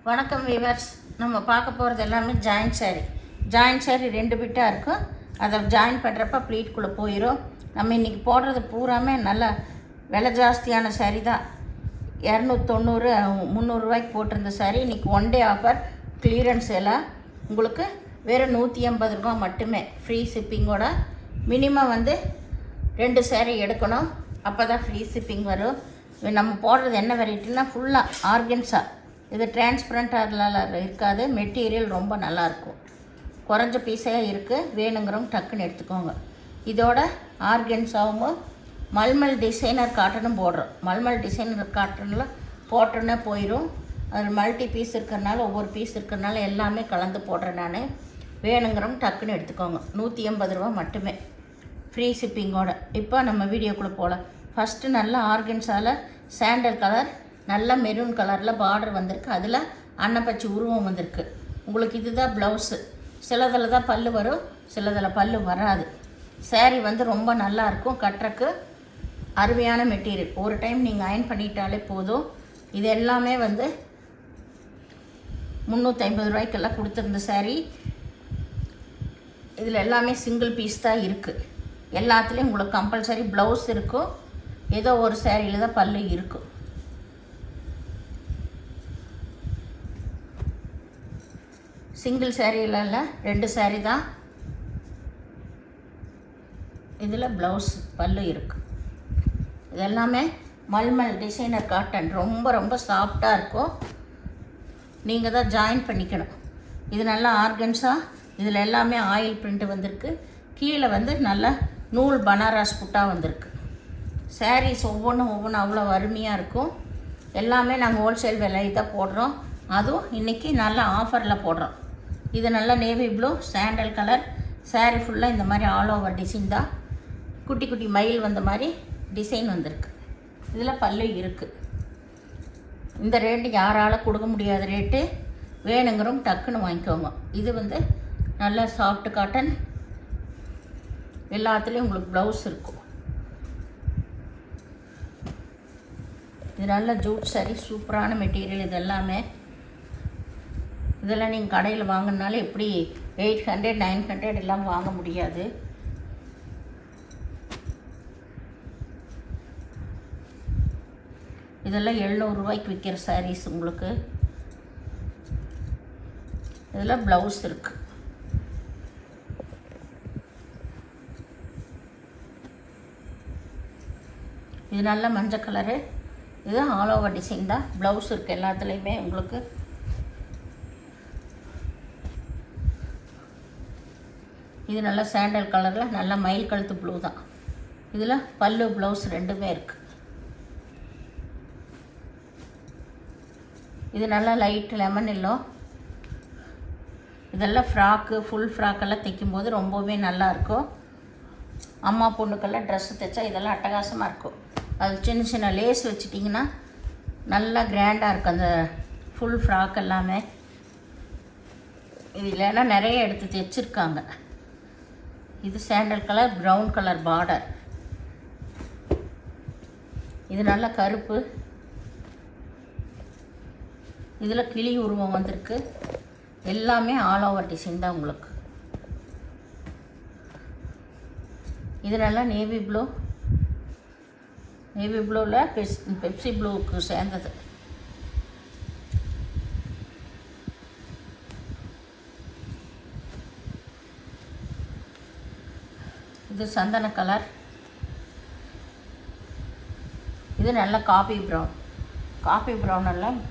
வணக்கம் வீவர்ஸ். நம்ம பார்க்க போகிறது எல்லாமே ஜாயின்ட் சாரீ 2 பிட்டாக இருக்கும். அதை ஜாயின் பண்ணுறப்ப ப்ளீட்குள்ளே போயிடும். நம்ம இன்றைக்கி போடுறது பூராமே நல்ல விலை ஜாஸ்தியான சாரீ தான். 290 300 ரூபாய்க்கு போட்டிருந்த சாரீ இன்றைக்கி 1 டே ஆஃபர் கிளியரன்ஸ் எல்லாம் உங்களுக்கு வெறும் 180 ரூபா மட்டுமே. ஃப்ரீ ஷிப்பிங்கோட. மினிமம் 2 சாரீ எடுக்கணும், அப்போ தான் ஃப்ரீ ஷிப்பிங் வரும். நம்ம போடுறது என்ன வெரைட்டின்னா ஃபுல்லாக ஆர்கன்ஸா. இது டிரான்ஸ்பரண்ட் அதெல்லாம் இருக்காது. மெட்டீரியல் ரொம்ப நல்லாயிருக்கும். குறைஞ்ச பீஸே இருக்குது. வேணுங்கிறவங்க டக்குன்னு எடுத்துக்கோங்க. இதோட ஆர்கன்ஸாவும் மல்மல் டிசைனர் காட்டனும் போடுறோம். மல்மல் டிசைனர் காட்டனில் போட்டோன்னே போயிடும். அதில் மல்டி பீஸ் இருக்கிறனால ஒவ்வொரு பீஸ் இருக்கிறனால எல்லாமே கலந்து போடுறேன் நான். வேணுங்கிறவங்க டக்குன்னு எடுத்துக்கோங்க. 180 ரூபா மட்டுமே ஃப்ரீ ஷிப்பிங்கோட. இப்போ நம்ம வீடியோக்குள்ளே போகலாம். ஃபஸ்ட்டு நல்லா ஆர்கன்ஸால் சாண்டல் கலர், நல்ல மெரூன் கலரில் பார்டர் வந்திருக்கு. அதில் அன்னப்பச்சி உருவம் வந்திருக்கு. உங்களுக்கு இதுதான் ப்ளவுஸு. சிலதில் தான் பல்லு வரும், சிலதில் பல்லு வராது. சாரீ ரொம்ப நல்லாயிருக்கும். கட்டுறக்கு அருமையான மெட்டீரியல். ஒரு டைம் நீங்கள் அயன் பண்ணிட்டாலே போதும். இது எல்லாமே 350 ரூபாய்க்கெல்லாம் கொடுத்துருந்த சாரீ. இதில் எல்லாமே சிங்கிள் பீஸ் தான் இருக்குது. எல்லாத்துலேயும் உங்களுக்கு கம்பல்சரி ப்ளவுஸ் இருக்கும். ஏதோ ஒரு சாரியில் தான் பல்லு இருக்கும். சிங்கிள் சாரீல 2 சாரீ தான். இதில் ப்ளவுஸ் பல்லு இருக்குது. இது எல்லாமே மல்மல் டிசைனர் காட்டன். ரொம்ப சாஃப்டாக இருக்கும். நீங்கள் தான் ஜாயின் பண்ணிக்கணும். இது நல்லா ஆர்கன்ஸாக. இதில் எல்லாமே ஆயில் பிரிண்ட் வந்திருக்கு. கீழே நல்லா நூல் பனாரஸ் புட்டா வந்திருக்கு. சாரீஸ் ஒவ்வொன்றும் அவ்வளோ அருமையாக இருக்கும். எல்லாமே நாங்கள் ஹோல்சேல் விலை தான் போடுறோம். அதுவும் இன்றைக்கி நல்லா ஆஃபரில் போடுறோம். இது நல்லா navy blue sandal colour. Sari ஃபுல்லாக இந்த மாதிரி ஆல் ஓவர் டிசைன் தான். குட்டி குட்டி மயில் வந்த மாதிரி டிசைன் வந்திருக்கு. இதில் பல்லு இருக்குது. இந்த ரேட்டு யாரால் கொடுக்க முடியாத ரேட்டு. வேணுங்கிறவங்க டக்குன்னு வாங்கிக்கோங்க. இது நல்லா சாஃப்ட் காட்டன். எல்லாத்துலேயும் உங்களுக்கு ப்ளவுஸ் இருக்கும். இது நல்ல ஜூட் சாரீ, சூப்பரான மெட்டீரியல். இது எல்லாமே இதெல்லாம் நீங்கள் கடையில் வாங்கினாலும் எப்படி 800 900 எல்லாம் வாங்க முடியாது. இதெல்லாம் 700 ரூபாய்க்கு விற்கிற சாரீஸ் உங்களுக்கு. இதில் ப்ளவுஸ் இருக்குது. இது நல்ல மஞ்சள் கலரு. இது ஆல் ஓவர் டிசைன் தான். ப்ளவுஸ் இருக்குது எல்லாத்துலேயுமே உங்களுக்கு. இது நல்ல சாண்டல் கலரில் நல்ல மயில் கழுத்து ப்ளூ தான். இதில் பல்லு ப்ளவுஸ் 2மே இருக்குது. இது நல்லா லைட் லெமன் எல்லோ. இதெல்லாம் ஃப்ராக்கு, ஃபுல் ஃப்ராக்கெல்லாம் தைக்கும்போது ரொம்பவே நல்லாயிருக்கும். அம்மா பொண்ணுக்கெல்லாம் ட்ரெஸ்ஸு தைச்சா இதெல்லாம் அட்டகாசமாக இருக்கும். அது சின்ன லேஸ் வச்சிட்டிங்கன்னா நல்லா கிராண்டாக இருக்கும் அந்த ஃபுல் ஃப்ராக் எல்லாமே. இது இல்லைன்னா நிறைய எடுத்து தைச்சிருக்காங்க. இது sandal colour, brown colour border. இது நல்ல கருப்பு. இதில் கிளி உருவம் வந்திருக்கு. எல்லாமே ஆல் ஓவர் டிசைன் தான் உங்களுக்கு. இது நல்லா நேவி ப்ளூ. நேவி ப்ளூவில் பெப்சி ப்ளூவுக்கு சேர்ந்தது. இது சந்தன கலர். இது நல்ல காபி ப்ரௌன். காபி ப்ரௌன் எல்லாம்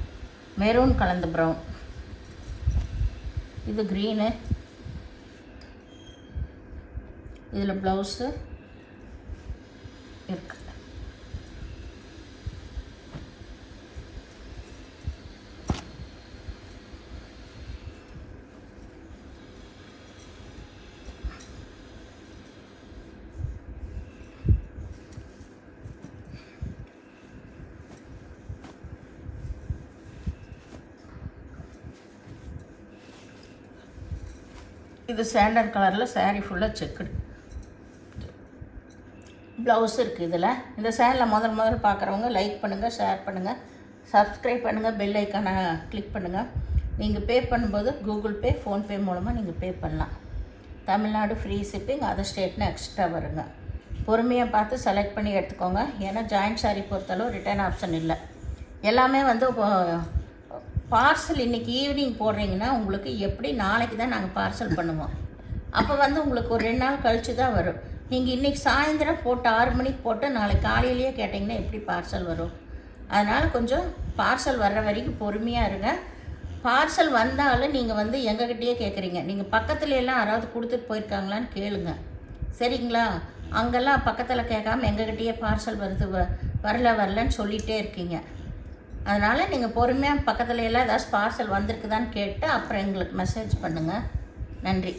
மெரூன் கலந்த ப்ரௌன். இது க்ரீனு. இதில் ப்ளவுஸு இருக்கு. இது சாண்டல் கலரில் சாரீ ஃபுல்லாக செக்குடு. ப்ளவுஸ் இருக்குது இதில். இந்த சேனலை முதல் பார்க்குறவங்க லைக் பண்ணுங்கள், ஷேர் பண்ணுங்கள், சப்ஸ்கிரைப் பண்ணுங்கள், பெல் ஐக்கானை கிளிக் பண்ணுங்கள். நீங்கள் பே பண்ணும்போது கூகுள் பே, ஃபோன்பே மூலமாக நீங்கள் பே பண்ணலாம். தமிழ்நாடு ஃப்ரீ ஷிப்பிங், அதர் ஸ்டேட்னா எக்ஸ்ட்ரா வருங்க. பொறுமையாக பார்த்து செலக்ட் பண்ணி எடுத்துக்கோங்க. ஏன்னா ஜாயிண்ட் சாரீ பொறுத்தளவு ரிட்டர்ன் ஆப்ஷன் இல்லை. எல்லாமே வந்து பார்சல் இன்றைக்கி ஈவினிங் போடுறீங்கன்னா உங்களுக்கு எப்படி நாளைக்கு தான் நாங்கள் பார்சல் பண்ணுவோம். அப்போ வந்து உங்களுக்கு ஒரு 2 நாள் கழித்து தான் வரும். நீங்கள் இன்றைக்கி சாயந்தரம் போட்டு 6 மணிக்கு போட்டு நாளைக்கு காலையிலேயே கேட்டிங்கன்னா எப்படி பார்சல் வரும்? அதனால் கொஞ்சம் பார்சல் வர்ற வரைக்கும் பொறுமையாக இருங்க. பார்சல் வந்தாலும் நீங்கள் வந்து எங்ககிட்டயே கேட்குறீங்க. நீங்கள் பக்கத்துல எல்லாம் யாராவது கொடுத்துட்டு போயிருக்காங்களான்னு கேளுங்க, சரிங்களா? அங்கெல்லாம் பக்கத்தில் கேட்காம எங்ககிட்டயே பார்சல் வருது வரலன்னு சொல்லிகிட்டே இருக்கீங்க. அதனால் நீங்கள் பொறுமையாக பக்கத்தில் எல்லாம் ஏதாச்சும் பார்சல் வந்திருக்குதான்னு கேட்டு அப்புறம் எங்களுக்கு மெசேஜ் பண்ணுங்கள். நன்றி.